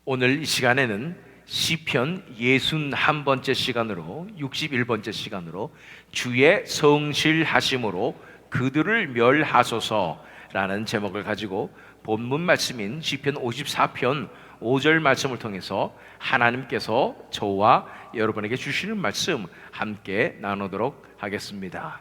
오늘 이 시간에는 시편 61번째 시간으로 61번째 시간으로 주의 성실하심으로 그들을 멸하소서라는 제목을 가지고 본문 말씀인 시편 54편 5절 말씀을 통해서 하나님께서 저와 여러분에게 주시는 말씀 함께 나누도록 하겠습니다.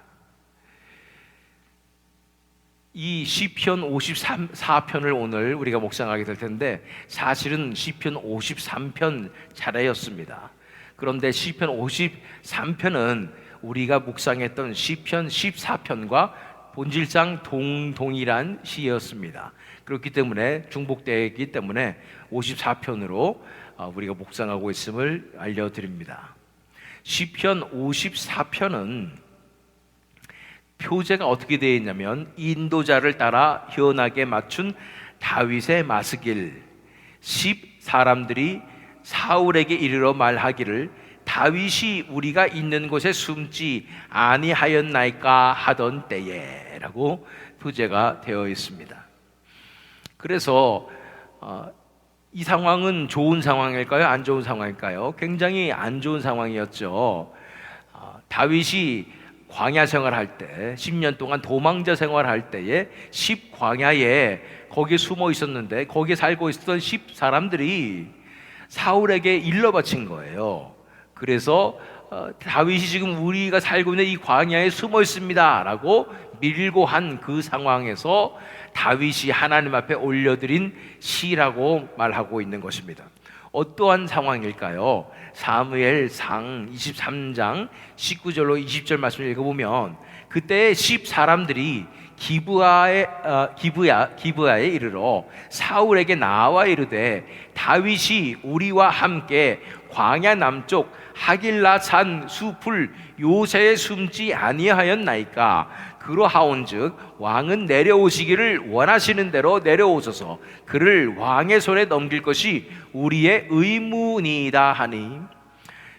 이 시편 54편을 오늘 우리가 묵상하게 될 텐데 사실은 시편 53편 차례였습니다. 그런데 시편 53편은 우리가 묵상했던 시편 14편과 본질상 동일한 시였습니다. 그렇기 때문에 중복되기 때문에 54편으로 우리가 묵상하고 있음을 알려드립니다. 시편 54편은 표제가 어떻게 되어 있냐면 인도자를 따라 현악에 맞춘 다윗의 마스길 10사람들이 사울에게 이르러 말하기를 다윗이 우리가 있는 곳에 숨지 아니하였나이까 하던 때에 라고 표제가 되어 있습니다. 그래서 이 상황은 좋은 상황일까요? 안 좋은 상황일까요? 굉장히 안 좋은 상황이었죠. 다윗이 광야 생활할 때 10년 동안 도망자 생활할 때에 10광야에 거기에 숨어 있었는데 거기에 살고 있었던 10사람들이 사울에게 일러 바친 거예요. 그래서 다윗이 지금 우리가 살고 있는 이 광야에 숨어 있습니다 라고 밀고 한 그 상황에서 다윗이 하나님 앞에 올려드린 시라고 말하고 있는 것입니다. 어떠한 상황일까요? 사무엘상 23장 19절로 20절 말씀을 읽어보면 그때 10사람들이 기브야에 이르러 사울에게 나와 이르되 다윗이 우리와 함께 광야 남쪽 하길라 산 숲을 요새에 숨지 아니하였나이까 그러하온즉 왕은 내려오시기를 원하시는 대로 내려오소서 그를 왕의 손에 넘길 것이 우리의 의무니이다 하니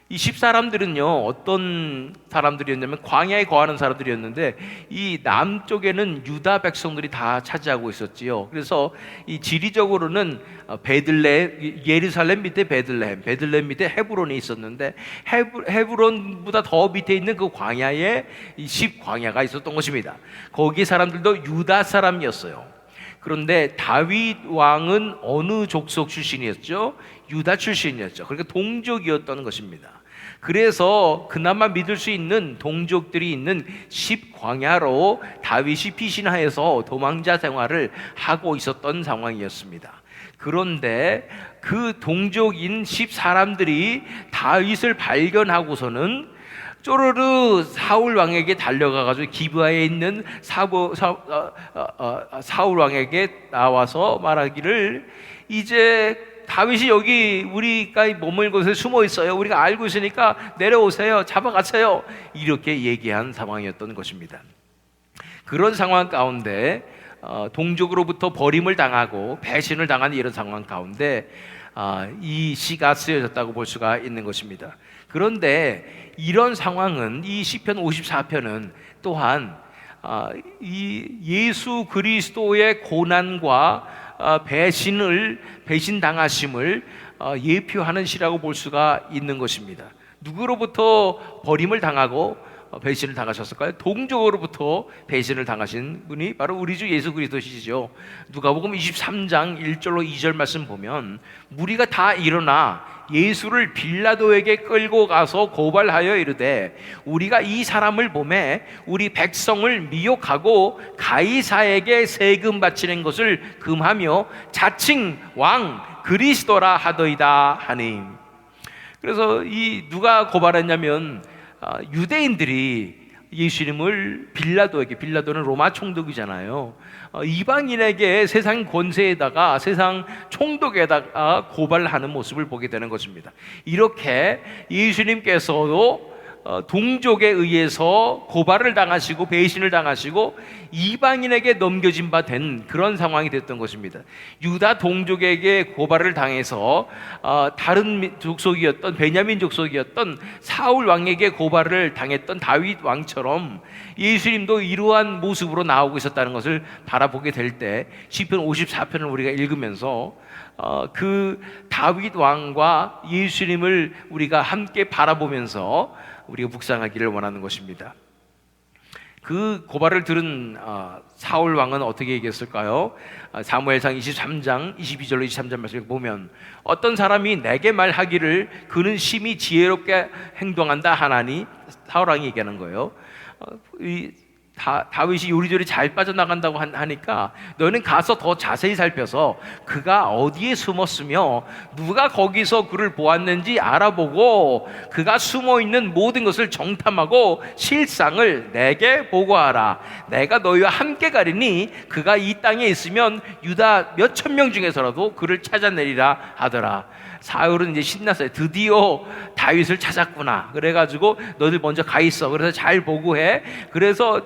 이 10사람들은요 어떤 사람들이었냐면 광야에 거하는 사람들이었는데 이 남쪽에는 유다 백성들이 다 차지하고 있었지요. 그래서 이 지리적으로는 베들레헴, 예루살렘 밑에 베들레헴 밑에 헤브론이 있었는데 헤브론보다 더 밑에 있는 그 광야에 이 10광야가 있었던 것입니다. 거기 사람들도 유다 사람이었어요. 그런데 다윗 왕은 어느 족속 출신이었죠? 유다 출신이었죠. 그러니까 동족이었던 것입니다. 그래서 그나마 믿을 수 있는 동족들이 있는 10광야로 다윗이 피신하여서 도망자 생활을 하고 있었던 상황이었습니다. 그런데 그 동족인 10사람들이 다윗을 발견하고서는 쪼르르 사울 왕에게 달려가가지고 기브아에 있는 사울 왕에게 나와서 말하기를 이제 다윗이 여기 우리가 머물 곳에 숨어 있어요. 우리가 알고 있으니까 내려오세요. 잡아가세요. 이렇게 얘기한 상황이었던 것입니다. 그런 상황 가운데 동족으로부터 버림을 당하고 배신을 당한 이런 상황 가운데 이 시가 쓰여졌다고 볼 수가 있는 것입니다. 그런데 이런 상황은 이 시편 54편은 또한 이 예수 그리스도의 고난과 배신당하심을 예표하는 시라고 볼 수가 있는 것입니다. 누구로부터 버림을 당하고 배신을 당하셨을까요? 동족으로부터 배신을 당하신 분이 바로 우리 주 예수 그리스도시죠. 누가복음 23장 1절로 2절 말씀 보면 무리가 다 일어나 예수를 빌라도에게 끌고 가서 고발하여 이르되 우리가 이 사람을 보매 우리 백성을 미혹하고 가이사에게 세금 바치는 것을 금하며 자칭 왕 그리스도라 하더이다 하니. 그래서 이 누가 고발했냐면 유대인들이 예수님을 빌라도는 로마 총독이잖아요. 이방인에게 세상 권세에다가 세상 총독에다가 고발하는 모습을 보게 되는 것입니다. 이렇게 예수님께서도 동족에 의해서 고발을 당하시고 배신을 당하시고 이방인에게 넘겨진 바 된 그런 상황이 됐던 것입니다. 유다 동족에게 고발을 당해서 다른 족속이었던 베냐민 족속이었던 사울 왕에게 고발을 당했던 다윗 왕처럼 예수님도 이러한 모습으로 나오고 있었다는 것을 바라보게 될 때 시편 54편을 우리가 읽으면서 그 다윗 왕과 예수님을 우리가 함께 바라보면서 우리가 묵상하기를 원하는 것입니다. 그 고발을 들은 사울 왕은 어떻게 얘기했을까요? 사무엘상 23장 22절로 23절 말씀을 보면 어떤 사람이 내게 말하기를 그는 심히 지혜롭게 행동한다 하나니, 사울 왕이 얘기하는 거예요. 다윗이 요리조리 잘 빠져나간다고 하니까 너는 가서 더 자세히 살펴서 그가 어디에 숨었으며 누가 거기서 그를 보았는지 알아보고 그가 숨어있는 모든 것을 정탐하고 실상을 내게 보고하라. 내가 너희와 함께 가리니 그가 이 땅에 있으면 유다 몇천 명 중에서라도 그를 찾아내리라 하더라. 사울은 이제 신났어요. 드디어 다윗을 찾았구나. 그래가지고 너들 먼저 가 있어. 그래서 잘 보고해. 그래서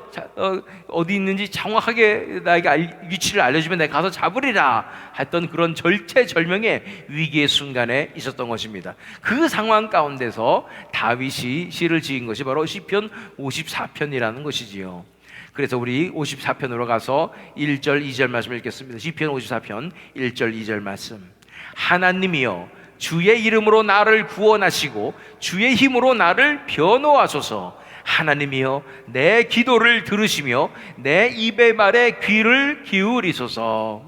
어디 있는지 정확하게 나에게 위치를 알려주면 내가 가서 잡으리라 했던 그런 절체절명의 위기의 순간에 있었던 것입니다. 그 상황 가운데서 다윗이 시를 지은 것이 바로 시편 54편이라는 것이지요. 그래서 우리 54편으로 가서 1절 2절 말씀을 읽겠습니다. 시편 54편 1절 2절 말씀. 하나님이여 주의 이름으로 나를 구원하시고 주의 힘으로 나를 변호하소서. 하나님이여 내 기도를 들으시며 내 입의 말에 귀를 기울이소서.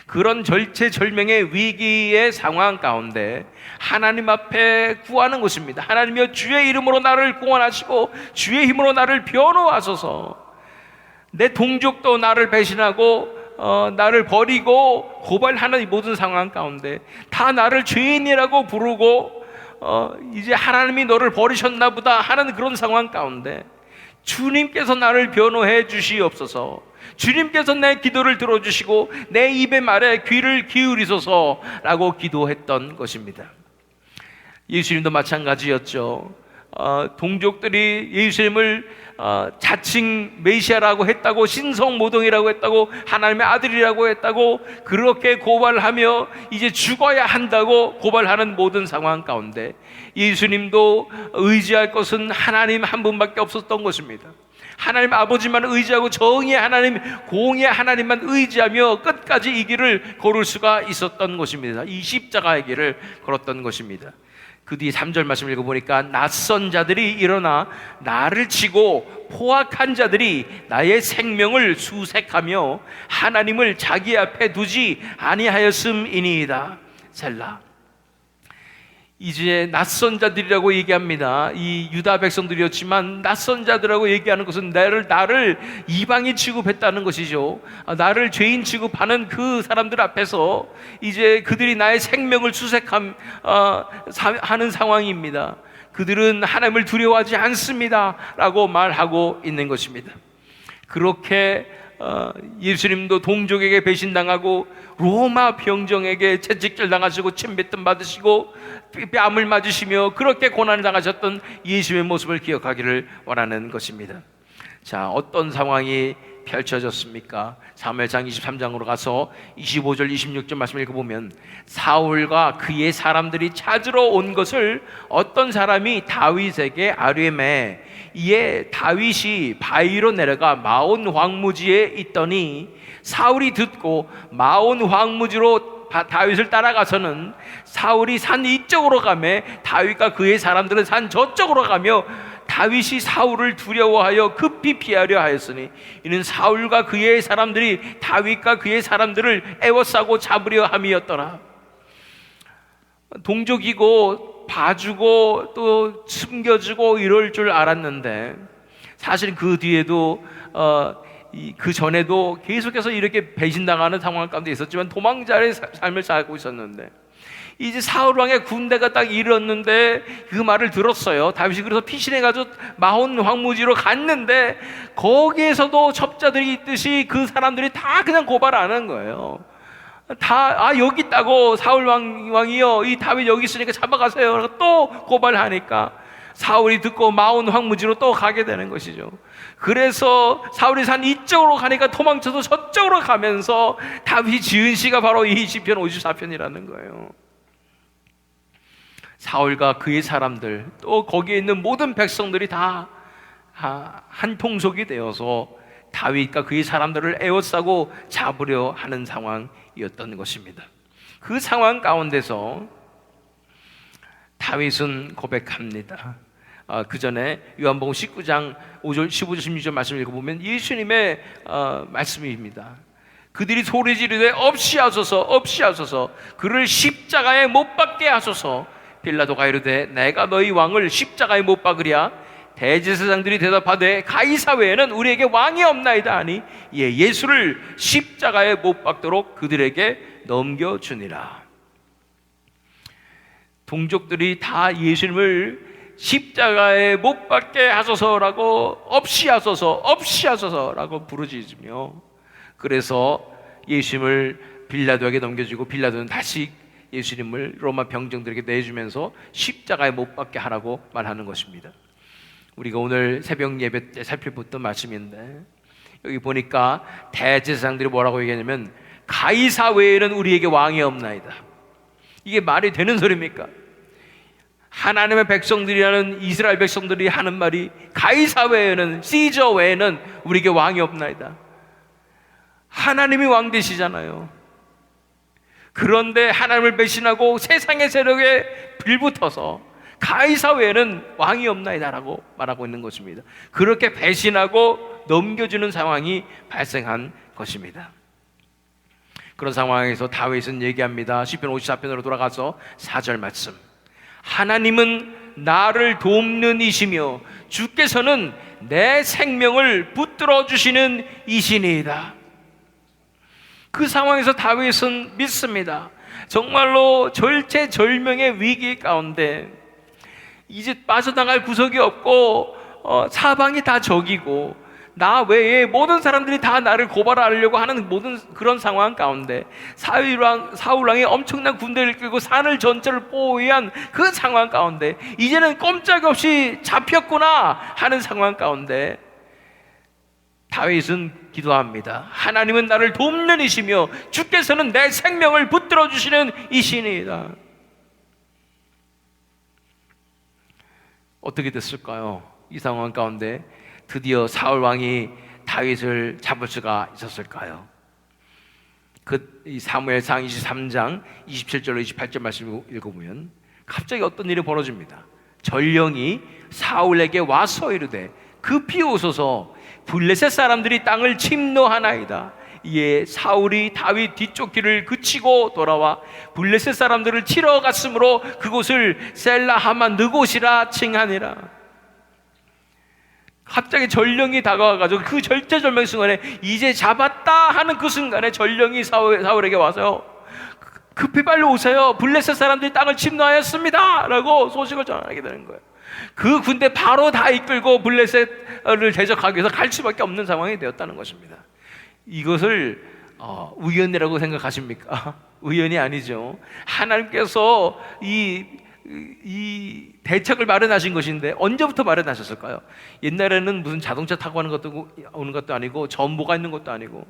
그런 절체절명의 위기의 상황 가운데 하나님 앞에 구하는 것입니다. 하나님이여 주의 이름으로 나를 구원하시고 주의 힘으로 나를 변호하소서. 내 동족도 나를 배신하고 나를 버리고 고발하는 이 모든 상황 가운데 다 나를 죄인이라고 부르고 이제 하나님이 너를 버리셨나 보다 하는 그런 상황 가운데 주님께서 나를 변호해 주시옵소서. 주님께서 내 기도를 들어주시고 내 입의 말에 귀를 기울이소서라고 기도했던 것입니다. 예수님도 마찬가지였죠. 동족들이 예수님을 자칭 메시아라고 했다고, 신성모독이라고 했다고, 하나님의 아들이라고 했다고 그렇게 고발하며 이제 죽어야 한다고 고발하는 모든 상황 가운데 예수님도 의지할 것은 하나님 한 분밖에 없었던 것입니다. 하나님 아버지만 의지하고 정의의 하나님, 공의의 하나님만 의지하며 끝까지 이 길을 걸을 수가 있었던 것입니다. 이 십자가의 길을 걸었던 것입니다. 그 뒤에 3절 말씀을 읽어보니까 낯선 자들이 일어나 나를 치고 포악한 자들이 나의 생명을 수색하며 하나님을 자기 앞에 두지 아니하였음이니이다. 셀라. 이제 낯선 자들이라고 얘기합니다. 이 유다 백성들이었지만 낯선 자들이라고 얘기하는 것은 나를 이방인 취급했다는 것이죠. 나를 죄인 취급하는 그 사람들 앞에서 이제 그들이 나의 생명을 수색하는 상황입니다. 그들은 하나님을 두려워하지 않습니다 라고 말하고 있는 것입니다. 그렇게 예수님도 동족에게 배신당하고 로마 병정에게 채찍질 당하시고 침뱉음 받으시고 뺨을 맞으시며 그렇게 고난을 당하셨던 예수의 모습을 기억하기를 원하는 것입니다. 자, 어떤 상황이 펼쳐졌습니까? 사무엘상 23장으로 가서 25절 26절 말씀을 읽어보면 사울과 그의 사람들이 찾으러 온 것을 어떤 사람이 다윗에게 아뢰매 이에 다윗이 바위로 내려가 마온 황무지에 있더니 사울이 듣고 마온 황무지로 다윗을 따라가서는 사울이 산 이쪽으로 가며 다윗과 그의 사람들은 산 저쪽으로 가며 다윗이 사울을 두려워하여 급히 피하려 하였으니 이는 사울과 그의 사람들이 다윗과 그의 사람들을 애워싸고 잡으려 함이었더라. 동족이고 봐주고 또 숨겨주고 이럴 줄 알았는데 사실 그 뒤에도 그 전에도 계속해서 이렇게 배신당하는 상황 가운데 있었지만 도망자의 삶을 살고 있었는데 이제 사울 왕의 군대가 딱 이르렀는데 그 말을 들었어요. 다윗이 그래서 피신해가지고 마온 황무지로 갔는데 거기에서도 첩자들이 있듯이 그 사람들이 다 그냥 고발하는 거예요. 다 여기 있다고 사울 왕이요 이 다윗 여기 있으니까 잡아가세요. 또 고발하니까 사울이 듣고 마온 황무지로 또 가게 되는 것이죠. 그래서 사울이 산 이쪽으로 가니까 도망쳐서 저쪽으로 가면서 다윗이 지은 시가 바로 이 시편 54편이라는 거예요. 사울과 그의 사람들 또 거기에 있는 모든 백성들이 다 한 통속이 되어서 다윗과 그의 사람들을 에워싸고 잡으려 하는 상황이었던 것입니다. 그 상황 가운데서 다윗은 고백합니다. 그 전에 요한복음 19장 5절 15절 16절 말씀을 읽어보면 예수님의 말씀입니다. 그들이 소리 지르되 없이하소서 없이하소서 그를 십자가에 못 박게 하소서. 빌라도가 이르되 내가 너희 왕을 십자가에 못 박으랴. 대제사장들이 대답하되 가이사 외에는 우리에게 왕이 없나이다 하니 예수를 십자가에 못 박도록 그들에게 넘겨주니라. 동족들이 다 예수님을 십자가에 못 박게 하소서라고 없이 하소서라고 부르짖으며, 그래서 예수님을 빌라도에게 넘겨주고 빌라도는 다시 예수님을 로마 병정들에게 내주면서 십자가에 못 박게 하라고 말하는 것입니다. 우리가 오늘 새벽 예배 때 살펴봤던 말씀인데, 여기 보니까 대제사장들이 뭐라고 얘기하냐면 가이사 외에는 우리에게 왕이 없나이다. 이게 말이 되는 소리입니까? 하나님의 백성들이라는 이스라엘 백성들이 하는 말이 가이사 외에는, 시저 외에는 우리에게 왕이 없나이다. 하나님이 왕 되시잖아요. 그런데 하나님을 배신하고 세상의 세력에 빌붙어서 가이사 외에는 왕이 없나이다라고 말하고 있는 것입니다. 그렇게 배신하고 넘겨주는 상황이 발생한 것입니다. 그런 상황에서 다윗은 얘기합니다. 시편 54편으로 돌아가서 4절 말씀. 하나님은 나를 돕는 이시며 주께서는 내 생명을 붙들어 주시는 이시니이다. 그 상황에서 다윗은 믿습니다. 정말로 절체절명의 위기 가운데 이제 빠져나갈 구석이 없고 사방이 다 적이고 나 외에 모든 사람들이 다 나를 고발하려고 하는 모든 그런 상황 가운데 사울왕이 엄청난 군대를 끌고 산을 전체를 포위한 그 상황 가운데 이제는 꼼짝없이 잡혔구나 하는 상황 가운데 다윗은 기도합니다. 하나님은 나를 돕는 이시며 주께서는 내 생명을 붙들어 주시는 이시니이다. 어떻게 됐을까요? 이 상황 가운데 드디어 사울 왕이 다윗을 잡을 수가 있었을까요? 이 사무엘상 23장 27절로 28절 말씀을 읽어보면 갑자기 어떤 일이 벌어집니다. 전령이 사울에게 와서 이르되 급히 오소서 블레셋 사람들이 땅을 침노하나이다. 이에 사울이 다윗 뒤쪽 길을 그치고 돌아와 블레셋 사람들을 치러 갔으므로 그곳을 셀라하마 느곳이라 칭하니라. 갑자기 전령이 다가와가지고 그 절체절명 순간에 이제 잡았다 하는 그 순간에 전령이 사울에게 와서 급히 빨리 오세요. 블레셋 사람들이 땅을 침노하였습니다 라고 소식을 전하게 되는 거예요. 그 군대 바로 다 이끌고 블레셋을 대적하기 위해서 갈 수밖에 없는 상황이 되었다는 것입니다. 이것을 우연이라고 생각하십니까? 우연이 아니죠. 하나님께서 이 대책을 마련하신 것인데 언제부터 마련하셨을까요? 옛날에는 무슨 자동차 타고 오는 것도 아니고 전보가 있는 것도 아니고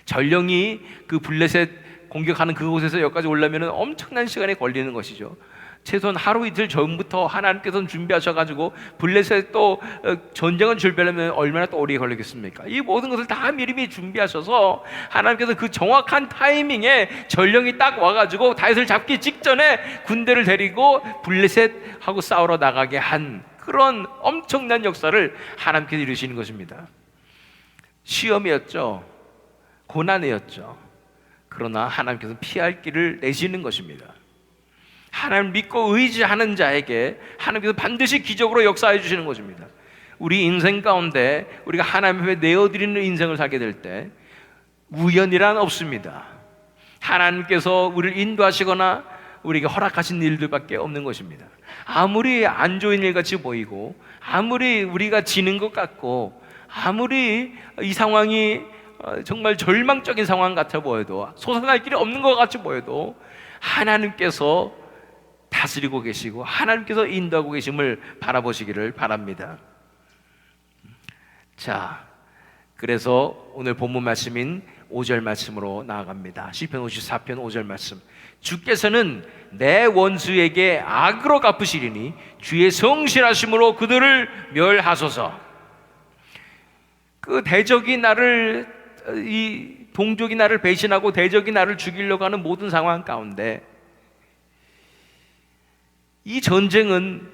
전령이 그 블레셋 공격하는 그곳에서 여기까지 오려면 엄청난 시간이 걸리는 것이죠. 최소한 하루 이틀 전부터 하나님께서는 준비하셔가지고 블레셋 또 전쟁을 준비하려면 얼마나 또 오래 걸리겠습니까? 이 모든 것을 다 미리 준비하셔서 하나님께서 그 정확한 타이밍에 전령이 딱 와가지고 다윗을 잡기 직전에 군대를 데리고 블레셋하고 싸우러 나가게 한 그런 엄청난 역사를 하나님께서 이루시는 것입니다. 시험이었죠. 고난이었죠. 그러나 하나님께서 피할 길을 내시는 것입니다. 하나님을 믿고 의지하는 자에게 하나님께서 반드시 기적으로 역사해 주시는 것입니다. 우리 인생 가운데 우리가 하나님 앞에 내어드리는 인생을 살게 될 때 우연이란 없습니다. 하나님께서 우리를 인도하시거나 우리에게 허락하신 일들밖에 없는 것입니다. 아무리 안 좋은 일 같이 보이고 아무리 우리가 지는 것 같고 아무리 이 상황이 정말 절망적인 상황 같아 보여도 솟아날 길이 없는 것 같이 보여도 하나님께서 다스리고 계시고 하나님께서 인도하고 계심을 바라보시기를 바랍니다. 자, 그래서 오늘 본문 말씀인 5절 말씀으로 나아갑니다. 시편 54편 5절 말씀. 주께서는 내 원수에게 악으로 갚으시리니 주의 성실하심으로 그들을 멸하소서. 그 대적이 나를, 이 동족이 나를 배신하고 대적이 나를 죽이려고 하는 모든 상황 가운데 이 전쟁은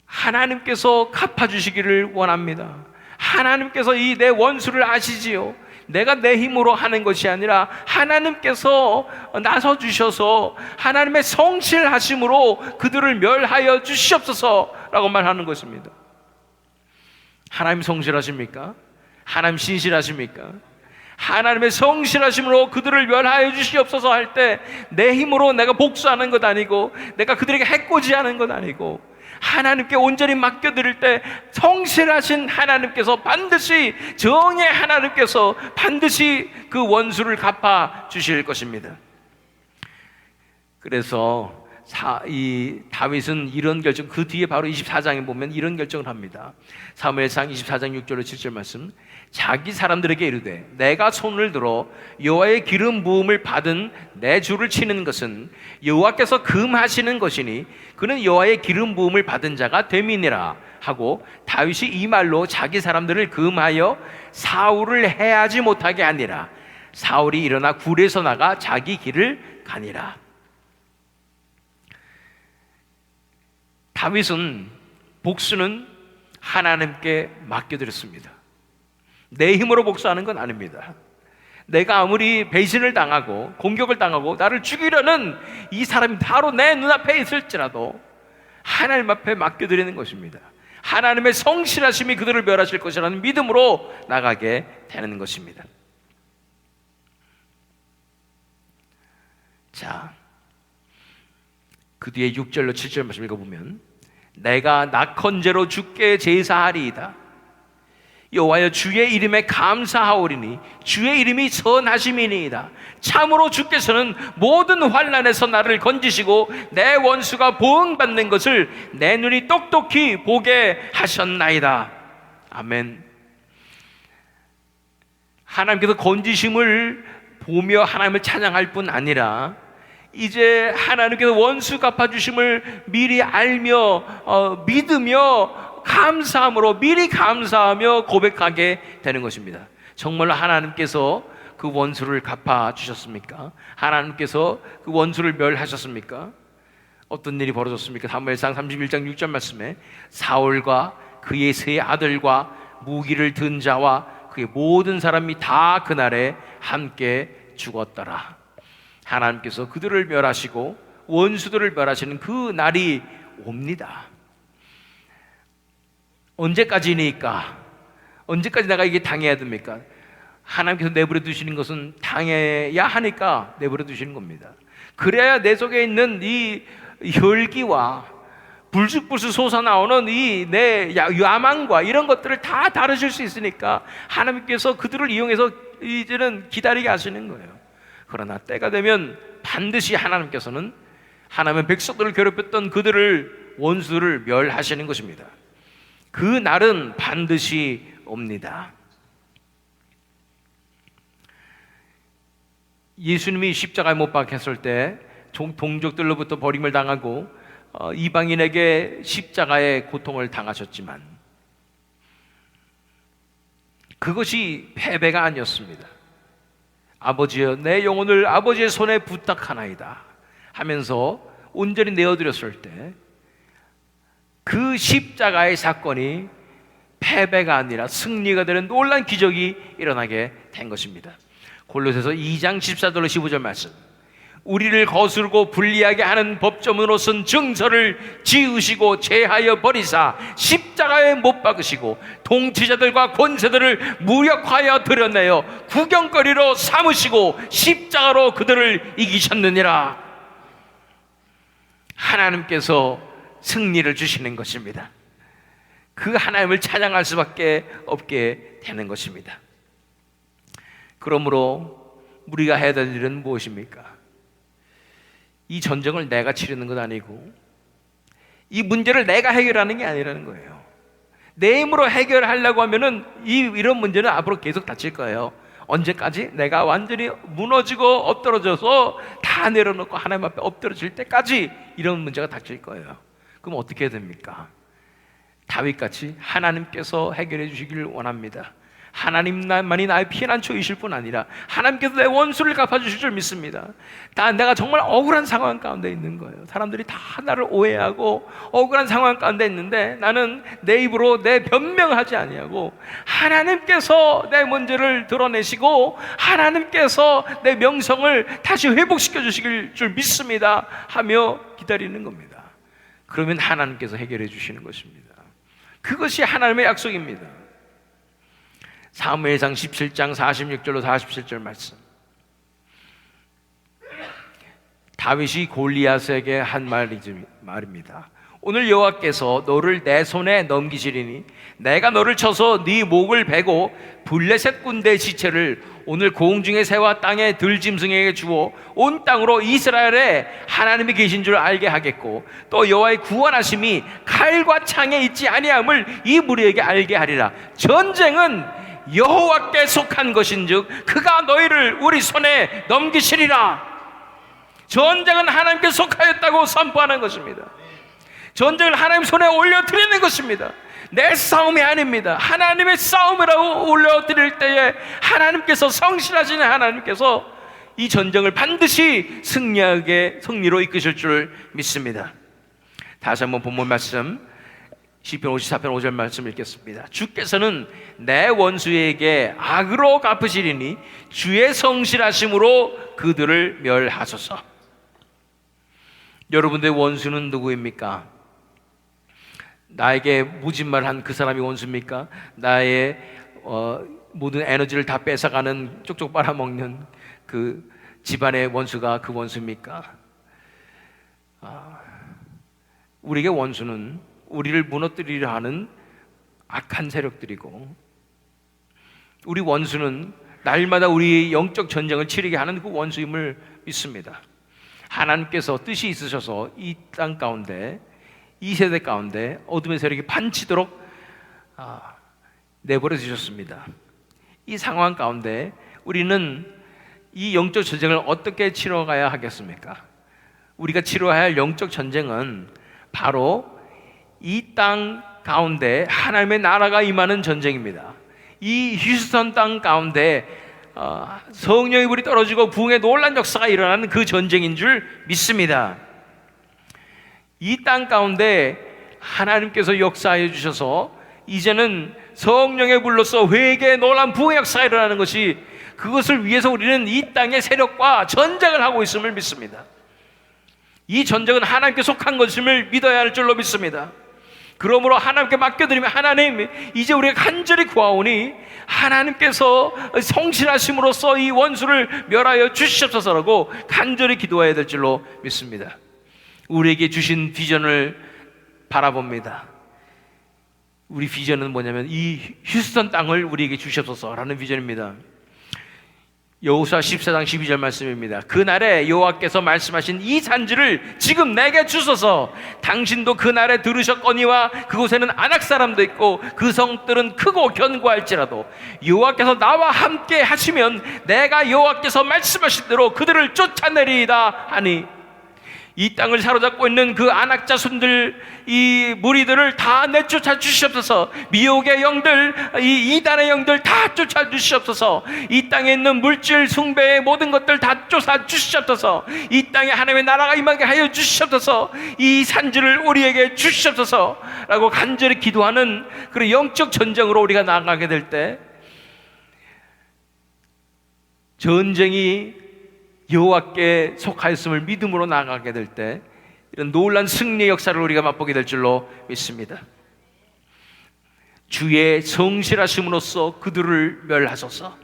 하나님께서 갚아주시기를 원합니다. 하나님께서 이 내 원수를 아시지요. 내가 내 힘으로 하는 것이 아니라 하나님께서 나서주셔서 하나님의 성실하심으로 그들을 멸하여 주시옵소서라고 말하는 것입니다. 하나님 성실하십니까? 하나님 신실하십니까? 하나님의 성실하심으로 그들을 멸하여 주시옵소서 할 때 내 힘으로 내가 복수하는 것 아니고 내가 그들에게 해코지하는 것 아니고 하나님께 온전히 맡겨드릴 때 성실하신 하나님께서 반드시, 정의 하나님께서 반드시 그 원수를 갚아 주실 것입니다. 그래서 이 다윗은 이런 결정, 그 뒤에 바로 24장에 보면 이런 결정을 합니다. 사무엘상 24장 6절로 7절 말씀. 자기 사람들에게 이르되 내가 손을 들어 여호와의 기름 부음을 받은 내 주를 치는 것은 여호와께서 금하시는 것이니 그는 여호와의 기름 부음을 받은 자가 됨이니라 하고, 다윗이 이 말로 자기 사람들을 금하여 사울을 해하지 못하게 하니라. 사울이 일어나 굴에서 나가 자기 길을 가니라. 다윗은 복수는 하나님께 맡겨드렸습니다. 내 힘으로 복수하는 건 아닙니다. 내가 아무리 배신을 당하고 공격을 당하고 나를 죽이려는 이 사람이 바로 내 눈앞에 있을지라도 하나님 앞에 맡겨드리는 것입니다. 하나님의 성실하심이 그들을 멸하실 것이라는 믿음으로 나가게 되는 것입니다. 자, 그 뒤에 6절로 7절 말씀 읽어보면 내가 낙헌제로 주께 제사하리이다. 여호와여 주의 이름에 감사하오리니 주의 이름이 선하심이니이다. 참으로 주께서는 모든 환난에서 나를 건지시고 내 원수가 보응받는 것을 내 눈이 똑똑히 보게 하셨나이다. 아멘. 하나님께서 건지심을 보며 하나님을 찬양할 뿐 아니라 이제 하나님께서 원수 갚아주심을 미리 알며 믿으며 감사함으로 미리 감사하며 고백하게 되는 것입니다. 정말로 하나님께서 그 원수를 갚아주셨습니까? 하나님께서 그 원수를 멸하셨습니까? 어떤 일이 벌어졌습니까? 사무엘상 31장 6절 말씀에 사울과 그의 세 아들과 무기를 든 자와 그의 모든 사람이 다 그날에 함께 죽었더라. 하나님께서 그들을 멸하시고 원수들을 멸하시는 그 날이 옵니다. 언제까지니까? 언제까지 내가 이게 당해야 됩니까? 하나님께서 내버려 두시는 것은 당해야 하니까 내버려 두시는 겁니다. 그래야 내 속에 있는 이 혈기와 불쑥불쑥 솟아나오는 이 내 야망과 이런 것들을 다 다루실 수 있으니까 하나님께서 그들을 이용해서 이제는 기다리게 하시는 거예요. 그러나 때가 되면 반드시 하나님께서는 하나님의 백성들을 괴롭혔던 그들을, 원수를 멸하시는 것입니다. 그 날은 반드시 옵니다. 예수님이 십자가에 못 박혔을 때 동족들로부터 버림을 당하고 이방인에게 십자가의 고통을 당하셨지만 그것이 패배가 아니었습니다. 아버지여 내 영혼을 아버지의 손에 부탁하나이다 하면서 온전히 내어드렸을 때 그 십자가의 사건이 패배가 아니라 승리가 되는 놀라운 기적이 일어나게 된 것입니다. 골로새서 2장 14절로 15절 말씀. 우리를 거스르고 불리하게 하는 법조문으로 쓴 증서를 지으시고 제하여 버리사 십자가에 못 박으시고 통치자들과 권세들을 무력하여 드러내어 구경거리로 삼으시고 십자가로 그들을 이기셨느니라. 하나님께서 승리를 주시는 것입니다. 그 하나님을 찬양할 수밖에 없게 되는 것입니다. 그러므로 우리가 해야 될 일은 무엇입니까? 이 전쟁을 내가 치르는 것 아니고 이 문제를 내가 해결하는 게 아니라는 거예요. 내 힘으로 해결하려고 하면은 이런 문제는 앞으로 계속 닥칠 거예요. 언제까지? 내가 완전히 무너지고 엎드러져서 다 내려놓고 하나님 앞에 엎드러질 때까지 이런 문제가 닥칠 거예요. 그럼 어떻게 해야 됩니까? 다윗같이 하나님께서 해결해 주시기를 원합니다. 하나님만이 나의 피난처이실 뿐 아니라 하나님께서 내 원수를 갚아주실 줄 믿습니다. 내가 정말 억울한 상황 가운데 있는 거예요. 사람들이 다 나를 오해하고 억울한 상황 가운데 있는데 나는 내 입으로 내 변명하지 아니하고 하나님께서 내 문제를 드러내시고 하나님께서 내 명성을 다시 회복시켜 주실 줄 믿습니다 하며 기다리는 겁니다. 그러면 하나님께서 해결해 주시는 것입니다. 그것이 하나님의 약속입니다. 사무엘상 17장 46절로 47절 말씀. 다윗이 골리앗에게 한 말입니다. 오늘 여호와께서 너를 내 손에 넘기시리니 내가 너를 쳐서 네 목을 베고 블레셋 군대 지체를 오늘 공중의 새와 땅의 들짐승에게 주어 온 땅으로 이스라엘에 하나님이 계신 줄 알게 하겠고 또 여호와의 구원하심이 칼과 창에 있지 아니함을 이 무리에게 알게 하리라. 전쟁은 여호와께 속한 것인즉 그가 너희를 우리 손에 넘기시리라. 전쟁은 하나님께 속하였다고 선포하는 것입니다. 전쟁을 하나님 손에 올려드리는 것입니다. 내 싸움이 아닙니다. 하나님의 싸움이라고 올려드릴 때에 하나님께서, 성실하신 하나님께서 이 전쟁을 반드시 승리로 이끄실 줄 믿습니다. 다시 한번 본문 말씀 시편 54편 5절 말씀 읽겠습니다. 주께서는 내 원수에게 악으로 갚으시리니 주의 성실하심으로 그들을 멸하소서. 여러분들의 원수는 누구입니까? 나에게 무진말한 그 사람이 원수입니까? 나의 모든 에너지를 다 뺏어가는, 쪽쪽 빨아먹는 그 집안의 원수가 그 원수입니까? 우리에게 원수는 우리를 무너뜨리려 하는 악한 세력들이고, 우리 원수는 날마다 우리 영적 전쟁을 치르게 하는 그 원수임을 믿습니다. 하나님께서 뜻이 있으셔서 이 땅 가운데, 이 세대 가운데 어둠의 세력이 판치도록 내버려 두셨습니다. 이 상황 가운데 우리는 이 영적 전쟁을 어떻게 치러가야 하겠습니까? 우리가 치러야 할 영적 전쟁은 바로 이 땅 가운데 하나님의 나라가 임하는 전쟁입니다. 이 휴스턴 땅 가운데 성령의 불이 떨어지고 부흥의 놀란 역사가 일어나는 그 전쟁인 줄 믿습니다. 이 땅 가운데 하나님께서 역사해 주셔서 이제는 성령의 불로서 회개의 놀란 부흥의 역사가 일어나는 것이, 그것을 위해서 우리는 이 땅의 세력과 전쟁을 하고 있음을 믿습니다. 이 전쟁은 하나님께 속한 것임을 믿어야 할 줄로 믿습니다. 그러므로 하나님께 맡겨드리면, 하나님, 이제 우리가 간절히 구하오니 하나님께서 성실하심으로써 이 원수를 멸하여 주시옵소서라고 간절히 기도해야 될 줄로 믿습니다. 우리에게 주신 비전을 바라봅니다. 우리 비전은 뭐냐면 이 휴스턴 땅을 우리에게 주시옵소서라는 비전입니다. 여호수아 14장 12절 말씀입니다. 그날에 여호와께서 말씀하신 이 산지를 지금 내게 주소서. 당신도 그날에 들으셨거니와 그곳에는 아낙 사람도 있고 그 성들은 크고 견고할지라도 여호와께서 나와 함께 하시면 내가 여호와께서 말씀하신 대로 그들을 쫓아내리이다 하니, 이 땅을 사로잡고 있는 그 아낙 자손들, 이 무리들을 다 내쫓아 주시옵소서. 미혹의 영들, 이 이단의 영들 다 쫓아 주시옵소서. 이 땅에 있는 물질 숭배의 모든 것들 다 쫓아 주시옵소서. 이 땅에 하나님의 나라가 임하게 하여 주시옵소서. 이 산지를 우리에게 주시옵소서 라고 간절히 기도하는 그런 영적 전쟁으로 우리가 나아가게 될 때, 전쟁이 여호와께 속하였음을 믿음으로 나아가게 될 때 이런 놀란 승리의 역사를 우리가 맛보게 될 줄로 믿습니다. 주의 성실하심으로써 그들을 멸하소서.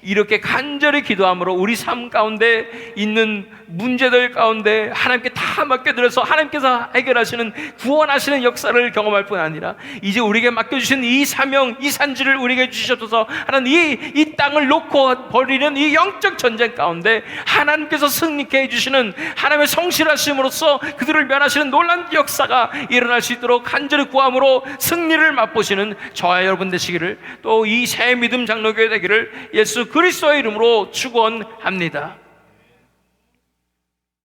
이렇게 간절히 기도함으로 우리 삶 가운데 있는 문제들 가운데 하나님께 다 다 맡겨드려서 하나님께서 해결하시는, 구원하시는 역사를 경험할 뿐 아니라 이제 우리에게 맡겨주신 이 사명, 이 산지를 우리에게 주셔서 하나님 이 땅을 놓고 벌이는 이 영적 전쟁 가운데 하나님께서 승리케 해주시는, 하나님의 성실하심으로써 그들을 면하시는 놀라운 역사가 일어날 수 있도록 간절히 구함으로 승리를 맛보시는 저와 여러분 되시기를, 또 이 새 믿음 장로교회 되기를 예수 그리스도의 이름으로 축원합니다.